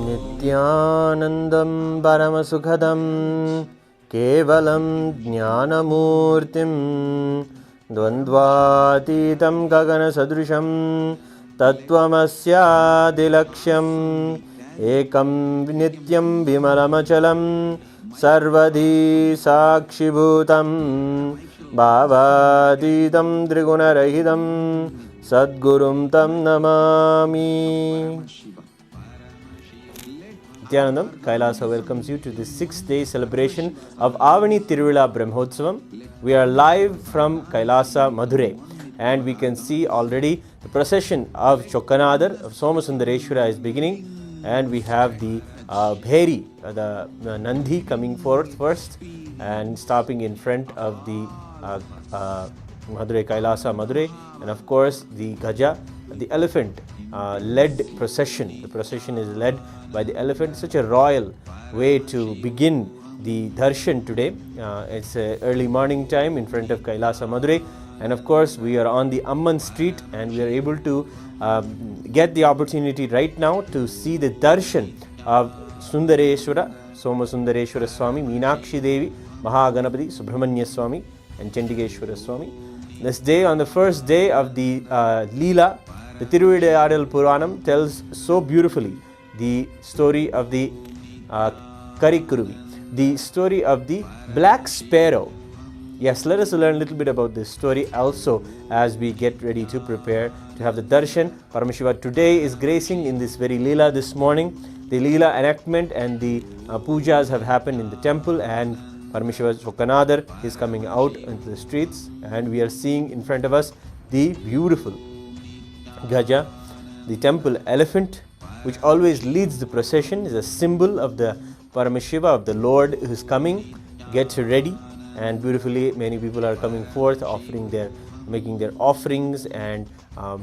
Nityanandam Paramasukhadam Kevalam Jnanamurtim Dvandvatitam Gagana Sadrisham Tattvamasyaadilaksham Ekam Nityam Vimalamachalam Sarvadhi Sakshibhutam Bhavaditam Trigunarahidam Sadgurum Tam Namami. Nityanandam, Kailasa welcomes you to the 6th-day celebration of Aavani Tiruvizha Brahmotsavam. We are live from Kailasa, Madurai, and we can see already the procession of Chokkanadar, of Somasundareshwara is beginning, and we have the Bhairi, the Nandhi coming forth first and stopping in front of the Madurai, Kailasa, Madurai, and of course the Gaja, the elephant led procession. The procession is led by the elephant. Such a royal way to begin the darshan today. It's early morning time in front of Kailasa, Madurai, and of course we are on the Amman street, and we are able to get the opportunity right now to see the darshan of Sundareshwara, Somasundareshwara Swami, Meenakshi Devi, Maha Ganapati, Subramanya Swami and Chandigeshwara Swami. This day, on the first day of the Leela, the Tiruvizha Puranam tells so beautifully the story of the Karikuruvi, the story of the black sparrow. Yes, let us learn a little bit about this story also as we get ready to prepare to have the darshan. Paramashiva today is gracing in this very Leela this morning. The Leela enactment and the pujas have happened in the temple, and Paramashiva Chokanadar is coming out into the streets, and we are seeing in front of us the beautiful Gaja, the temple elephant, which always leads the procession, is a symbol of the Paramashiva, of the Lord who is coming. Get ready, and beautifully many people are coming forth, making their offerings and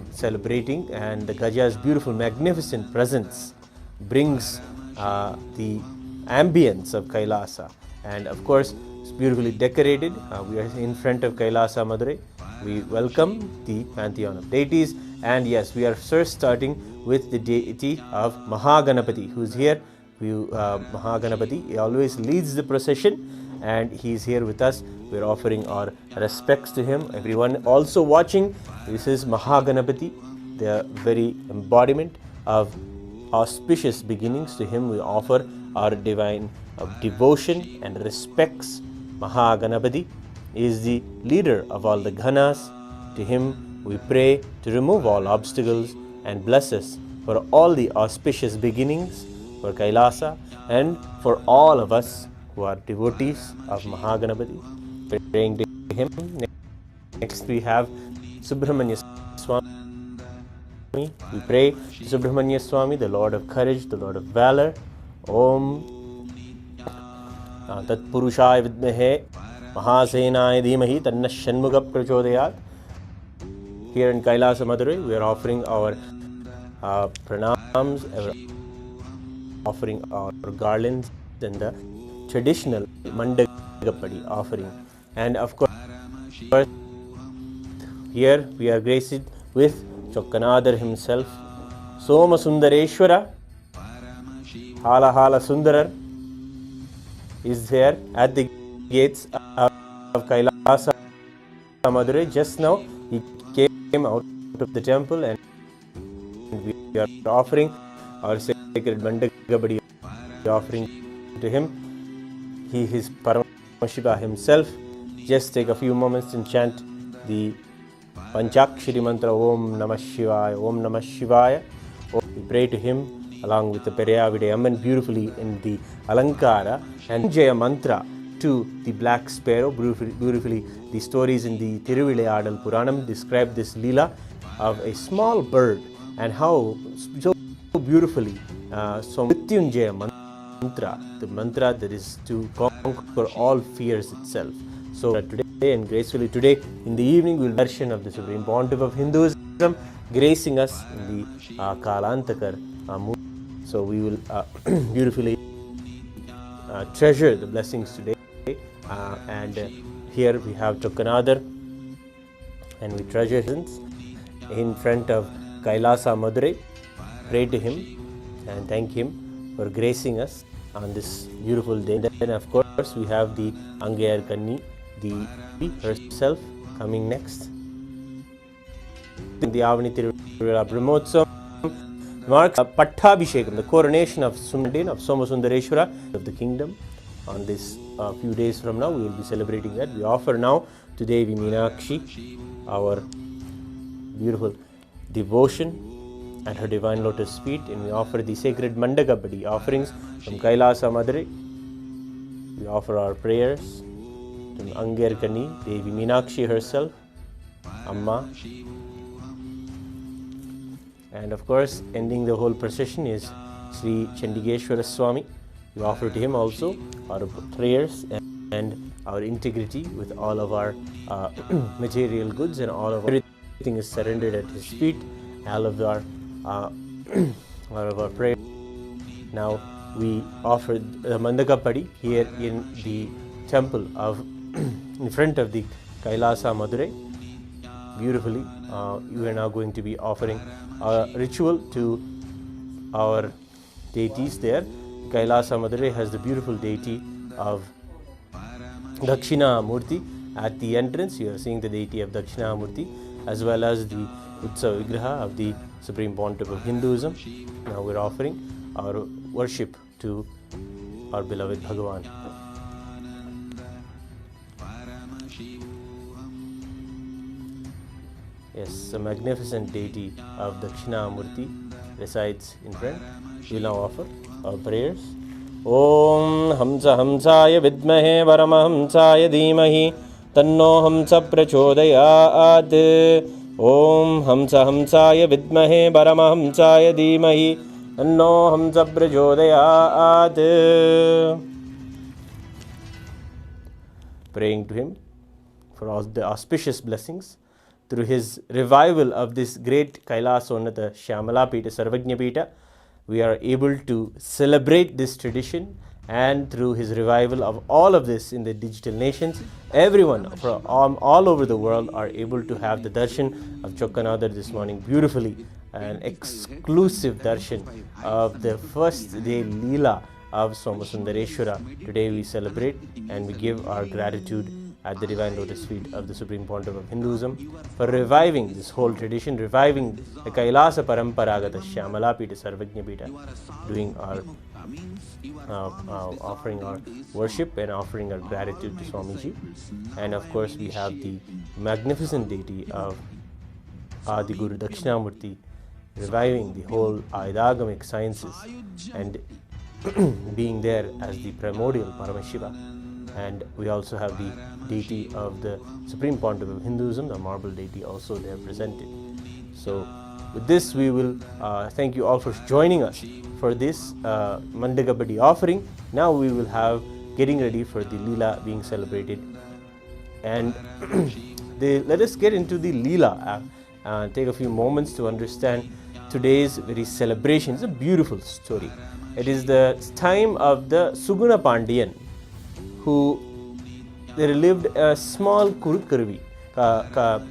celebrating, and the Gaja's beautiful, magnificent presence brings the ambience of Kailasa. And of course, it's beautifully decorated. We are in front of Kailasa Madurai. We welcome the pantheon of deities. And yes, we are first starting with the deity of Mahaganapati, who is here. Mahaganapati, he always leads the procession, and he is here with us. We are offering our respects to him. Everyone also watching, this is Mahaganapati, the very embodiment of auspicious beginnings. To him we offer our divine devotion and respects. Mahaganapati is the leader of all the ghanas. To him we pray to remove all obstacles and bless us for all the auspicious beginnings for Kailasa and for all of us who are devotees of Mahaganapati. Praying to him. Next we have Subramanya Swami. We pray to Subramanya Swami, the Lord of courage, the Lord of valor. Om Tat Purushaya Vidmahe Mahasenaya Dhimahi Tanna Shanmuga Prachodayat. Here in Kailasa Madurai, we are offering our pranams, offering our garlands and the traditional Mandagapadi offering. And of course, here we are graced with Chokanadar himself, Somasundareshwara, Hala Hala Sundarar, is here at the gates of Kailasa Madurai. Just now he came out of the temple, and we are offering our sacred Mandagapadi offering to him. He is Paramashiva himself. Just take a few moments and chant the Panchakshari mantra, Om Namah Shivaya, Om Namah Shivaya. We pray to him along with the Periyavide Amman beautifully in the Alankara and Jaya mantra to the black sparrow. Beautifully, the stories in the Tiruvizha Puranam describe this Leela of a small bird and how so beautifully Mrityunjaya Mantra, the mantra that is to conquer all fears itself. So today and gracefully today in the evening we will darshan of the Supreme Pontiff of Hinduism gracing us in the Kalantakar mood. So we will beautifully treasure the blessings today. And here we have Chokanadar, and we treasure him in front of Kailasa Madurai. Pray to him and thank him for gracing us on this beautiful day. Then of course we have the Angayar Kanni, the herself, coming next. The Aavani Tiruvizha Brahmotsavam marks Pattabhishekam, the coronation of Somasundareshwara of the kingdom. On this few days from now we will be celebrating that. We offer now to Devi Meenakshi our beautiful devotion at her divine lotus feet, and we offer the sacred Mandagapadi offerings from Kailasa Madurai. We offer our prayers to Angayar Kanni, Devi Meenakshi herself, Amma. And of course, ending the whole procession is Sri Chandigeshwara Swami. We offer to him also our prayers and our integrity with all of our material goods, and all of everything is surrendered at his feet. All of our prayer. Now we offer the Mandagapadi here in the temple of in front of the Kailasa Madurai. Beautifully, we are now going to be offering a ritual to our deities there. Kailasa Madurai has the beautiful deity of Dakshina Murti, At the entrance, you are seeing the deity of Dakshinamurti as well as the Utsava Vigraha of the Supreme Pontiff of Hinduism. Now we are offering our worship to our beloved Bhagavan. Yes, a magnificent deity of Dakshinamurti resides in front. We will now offer our prayers. Om Hamsa Hamsaya Vidmahe Paramahamsaya Dhimahi Tanno Hamsa Prachodayat. Om Hamsa Hamsaya Vidmahe Paramahamsaya Dhimahi Tanno Hamsa Prachodayat. Praying to him for all the auspicious blessings through his revival of this great Kailasa Unnata Shyamala Pita Sarvajna Pita. We are able to celebrate this tradition, and through his revival of all of this in the digital nations, everyone from all over the world are able to have the darshan of Chokkanadar this morning beautifully, an exclusive darshan of the first day Leela of Somasundareshwara. Today we celebrate and we give our gratitude at the divine lotus feet of the Supreme Pontiff of Hinduism for reviving this whole tradition, reviving the Kailasa Paramparagata Shyamala Pita Sarvajna Pita, doing our offering our worship and offering our gratitude to Swamiji. And of course we have the magnificent deity of Adi Guru Dakshinamurti reviving the whole Aidagamic sciences and being there as the primordial Paramashiva. And we also have the deity of the Supreme Pontiff of Hinduism, the marble deity, also there presented. So with this we will thank you all for joining us for this Mandagabadi offering. Now we will have getting ready for the Leela being celebrated, and let us get into the Leela, take a few moments to understand today's very celebration. It's a beautiful story. It is the time of the Suguna Pandian, who there lived a small Kurukurvi.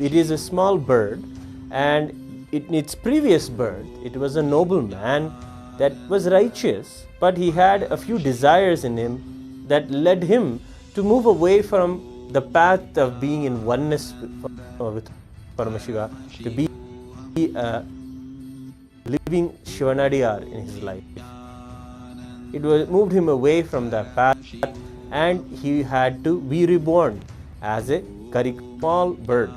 It is a small bird, and in its previous birth, it was a noble man that was righteous, but he had a few desires in him that led him to move away from the path of being in oneness with Paramashiva, to be a living Shivanadiyar in his life. It moved him away from that path, and he had to be reborn as a small bird.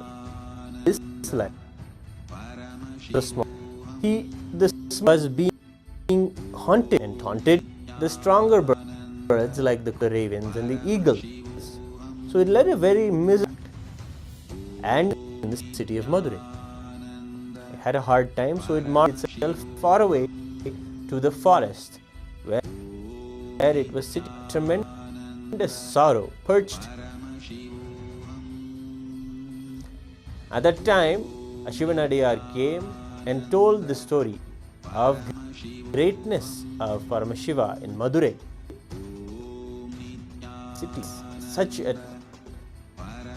This life, the small, was being haunted and taunted the stronger birds like the ravens and the eagles. So it led a very miserable and in the city of Madurai. It had a hard time, so it marched itself far away to the forest, where it was sitting tremendous sorrow, perched. At that time, a Shivanadiyar came and told the story of the greatness of Paramashiva in Madurai. City, such a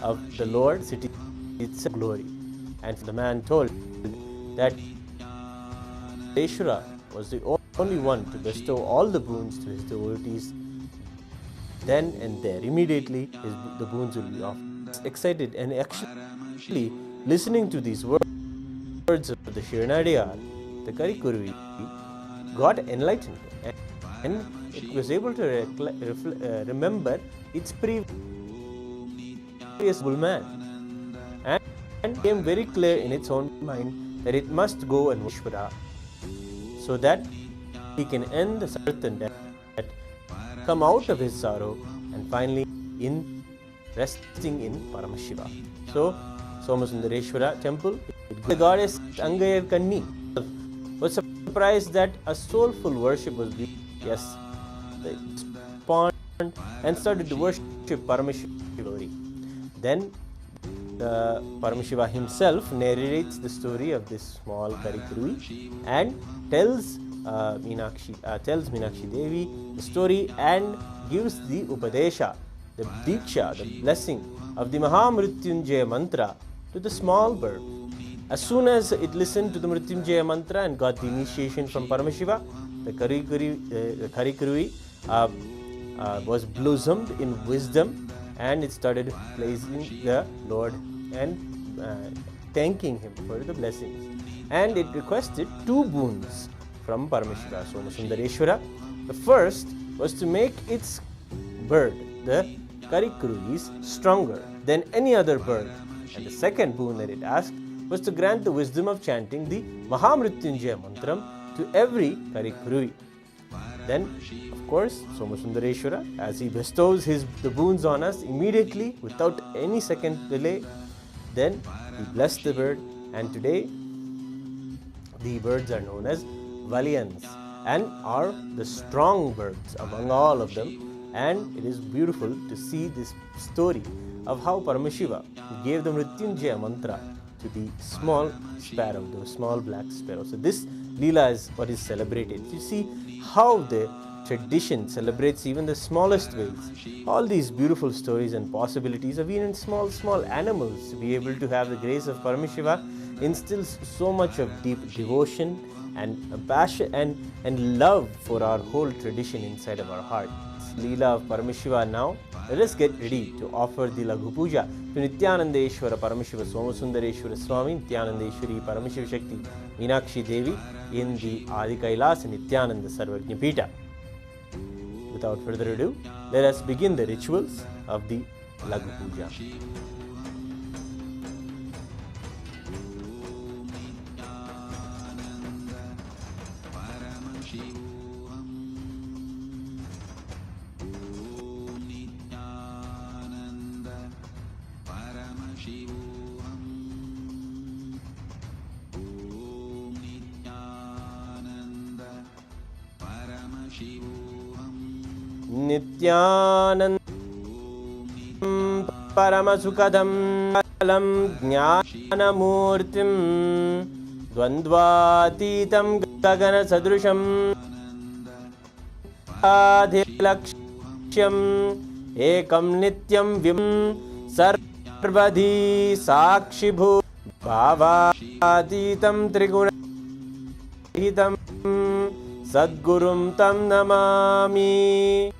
of the Lord, city, it's a glory. And the man told that Sundareshwara was the only one to bestow all the boons to his devotees. Then and there, immediately, the boons will be offered. Excited and actually listening to these words of the Shivanadiyar, the Karikurvi got enlightened, and it was able to remember its previous bullman, and became very clear in its own mind that it must go and worship Ishvara, so that he can end the certain death, come out of his sorrow, and finally in resting in Paramashiva. So Somasundareshwara temple, the goddess Angayar Kanni was surprised that a soulful worship was being, yes, they spawned and started to worship Paramashiva. Then the Paramashiva himself narrates the story of this small Karikuruvi and tells Meenakshi Devi the story and gives the Upadesha, the Diksha, the blessing of the Maha Mrityunjaya Mantra to the small bird. As soon as it listened to the Mrityunjaya Mantra and got the initiation from Paramashiva, the Karikuruvi was blossomed in wisdom and it started praising the Lord and thanking him for the blessings. And it requested two boons from Paramashiva, Somasundareshwara. The first was to make its bird, the karikuruvis, stronger than any other bird. And the second boon that it asked was to grant the wisdom of chanting the Maha Mrityunjaya Mantra to every karikuruvi. Then, of course, Somasundareshwara, as he bestows the boons on us immediately without any second delay, then he blessed the bird, and today the birds are known as valiants and are the strong birds among all of them. And it is beautiful to see this story of how Paramashiva gave the Mrityunjaya Mantra to the small sparrow, the small black sparrow. So this Leela is what is celebrated. You see how the tradition celebrates even the smallest ways. All these beautiful stories and possibilities of even small animals to be able to have the grace of Paramashiva instills so much of deep devotion and passion and love for our whole tradition inside of our heart. It's Leela of Paramashiva now. Let us get ready to offer the Laghu Puja to Nityanandeshwara Paramashiva Somasundareshwara Swami, Nityanandeshwari Paramashiva Shakti Meenakshi Devi in the Adi KAILASA Nityananda Sarvajna Pita. Without further ado, let us begin the rituals of the Laghu Puja. Nityanandam Paramasukadam Alam Jnanamurtim Dvandvatitam Gagana Sadrusham Adhilaksham Ekam Nityam Vim Sarvadhi Sakshibhu Bhavatitam Trigunahitam Sadgurum Tam Namami.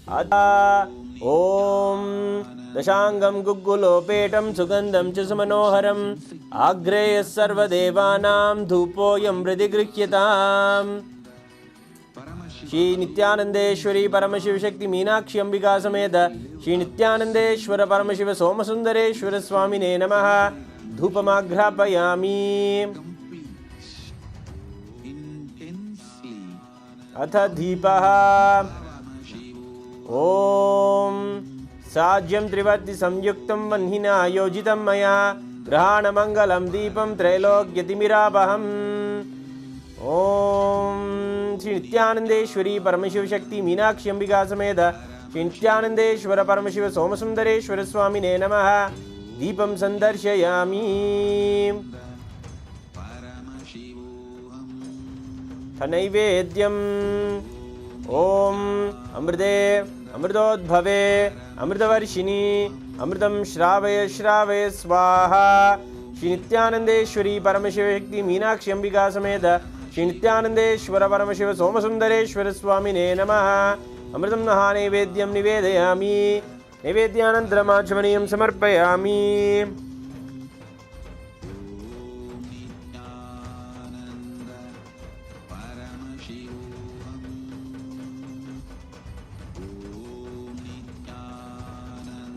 Adha Om Dashangam Gugulopetam Sugandam Chasumanoharam Agreya Sarvadevanam Dhupoyam Vridigrikhyatam. Shri Nityanandeshwari Paramashiva Shakti Meenakshi Ambika Sameda Shri Nityanandeshwara Paramashiva Somasundareshwara Swamine Namaha Dhupamagrapayami. Atha Deepaha Om Sajyam Trivati Samyuktam Vanhina Yojitam Maya Grahana Mangalam Deepam Trailokyatimirabaham. Om Shri Nityanandeshwari Paramashiva Shakti Meenakshi Ambika Sameda Shri Nityanandeshwara Paramashiva Somasundareshwara Swamine Namaha Deepam Sandarshayami. Thanaivedyam Om Amrde Amridodbhave Amridavarshini Amridam Shravaya Shravaya Swaha. Shri Nityanandeshwari Paramashiva Shakti Meenakshi Ambika Sameda Shri Nityanandeshwara Paramashiva Somasundareshwara Swamine Namaha Amritam Naha Naivedyam Nivedayami. Nivedyanantram Achmaniyam Samarpayami.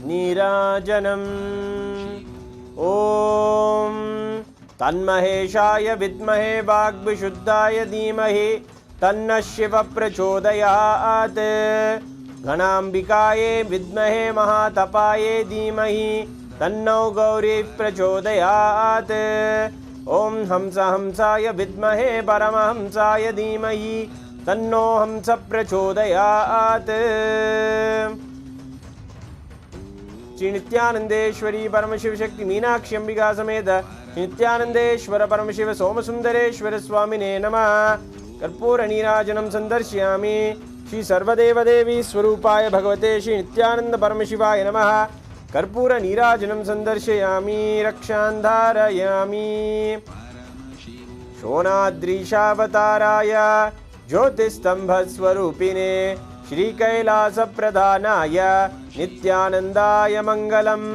Nirajanam Om Tanmaheshaya Vidmahe Vagbhishuddhaya Dhimahi Tanna Shiva Prachodayat. Ganambikaye Vidmahe Mahatapaye Dhimahi Tanno Gauri Prachodayat. Om Hamsa Hamsaya Vidmahe Paramahamsaya Dhimahi Tanno Hamsa Prachodayat. Shri Nityanandeshwari Paramashiva Shakti Meenakshi Ambika Sameda Shri Nityanandeshwara Paramashiva Somasundareshwara Swamine Namaha कर्पूर नीराजनं संदर्शयामि। श्री सर्वदेवदेवी स्वरूपाय भगवते श्री नित्यानंद परमशिवाय नमः। कर्पूर नीराजनं संदर्शयामि, रक्षां धारयामि। शोणाद्रीशावताराय ज्योतिस्तंभस्वरूपिणे श्रीकैलासप्रधानाय नित्यानन्दाय मङ्गलम्।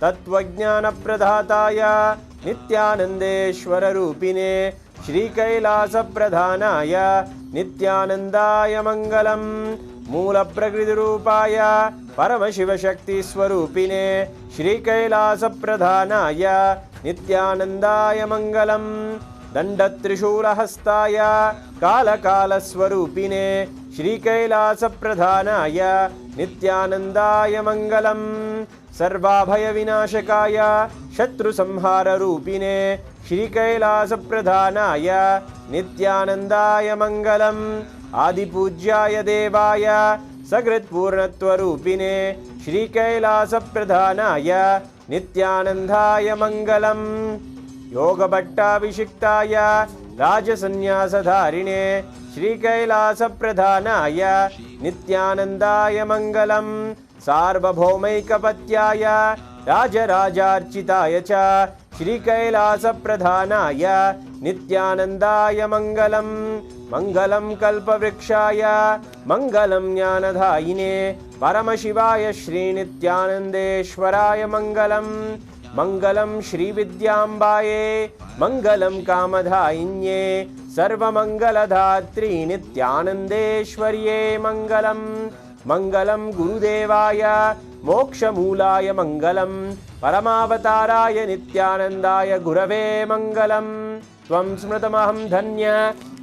तत्त्वज्ञानप्रदाताय नित्यानन्देश्वररूपिणे श्रीकैलासप्रधानाय नित्यानन्दाय मङ्गलम्। मूलप्रकृतिरूपाय परमशिवशक्तिस्वरूपिणे श्रीकैलासप्रधानाय नित्यानन्दाय मङ्गलम्। दण्डत्रिशूलहस्ताय कालकालस्वरूपिणे श्रीकैलासप्रधानाय नित्यानन्दाय मङ्गलम्। सर्वाभयविनाशकाय शत्रुसंहाररूपिणे श्रीकैलासप्रधानाय नित्यानन्दाय मङ्गलम्। आदिपूज्याय देवाय सकृत्पूर्णत्वरूपिणे श्रीकैलासप्रधानाय नित्यानन्दाय मङ्गलम्। योगभट्टाभिषिक्ताय राजसन्न्यासधारिणे श्रीकैलासप्रधानाय नित्यानन्दाय मङ्गलम्। सार्वभौमैकपत्याय राजराजार्चिताय च श्रीकैलासप्रधानाय नित्यानन्दाय मङ्गलम्। मङ्गलं कल्पवृक्षाय मङ्गलं ज्ञानदायिने परमशिवाय श्रीनित्यानन्देश्वराय मङ्गलम्। मङ्गलं श्रीविद्याम्बाये मङ्गलं कामधायिन्ये सर्वमङ्गलधात्री नित्यानन्देश्वर्ये मङ्गलम्। मङ्गलं गुरुदेवाय मोक्षमूलाय मङ्गलम्। परमावताराय नित्यानन्दाय गुरवे मङ्गलम्। त्वं स्मृतमहं धन्य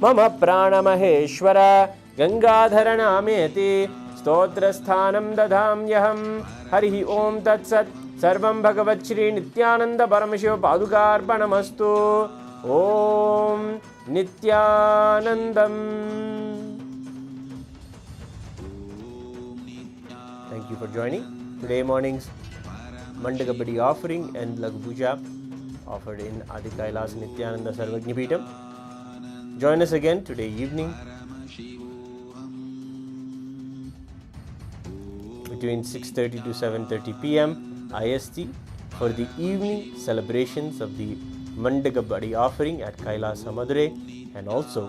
मम प्राणमहेश्वर गङ्गाधरनामेति स्तोत्रस्थानं दधाम्यहं। हरिः ओं तत्सत्। सर्वं भगवच्छ्री नित्यानंद परमशिव पादुकार्पणमस्तु। ओम Nityanandam. Thank you for joining today morning's Mandagabadi offering and Lagu Puja offered in Adi Kailasa Nityananda Sarvajna Peetham. Join us again today evening between 6:30 to 7:30 p.m. IST for the evening celebrations of the Mandagabadi offering at Kailasa Madurai and also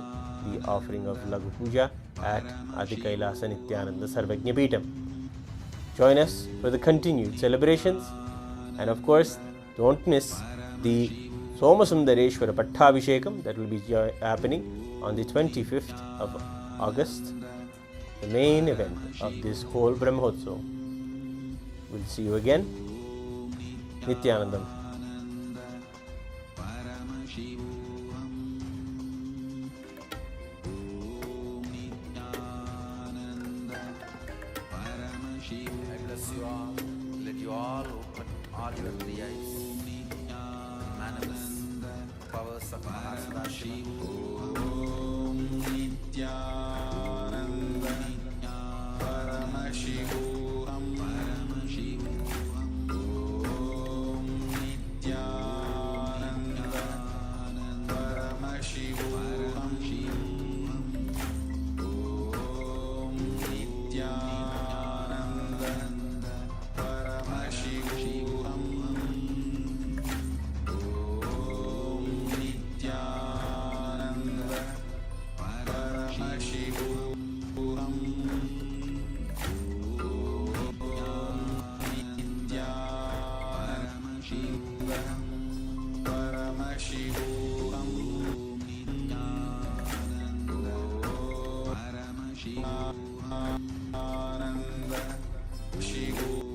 the offering of Lagu Puja at Adi Kailasa Nityananda Sarvajna Peetham. Join us for the continued celebrations and of course don't miss the Somasundareshwara Pattabhishekam that will be happening on the 25th of August, the main event of this whole Brahmotsavam. We'll see you again. Nityanandam. I bless you all. Let you all open all your three eyes. Manifest the powers of Maha Mrityunjaya. Om Nityananda Paramashivam. Om Nityananda Paramashivam. Om Nityananda Paramashivam. Om Nityananda Paramashivam. Om Nityananda Paramashivam. Paramashivam. Ananda Shiva.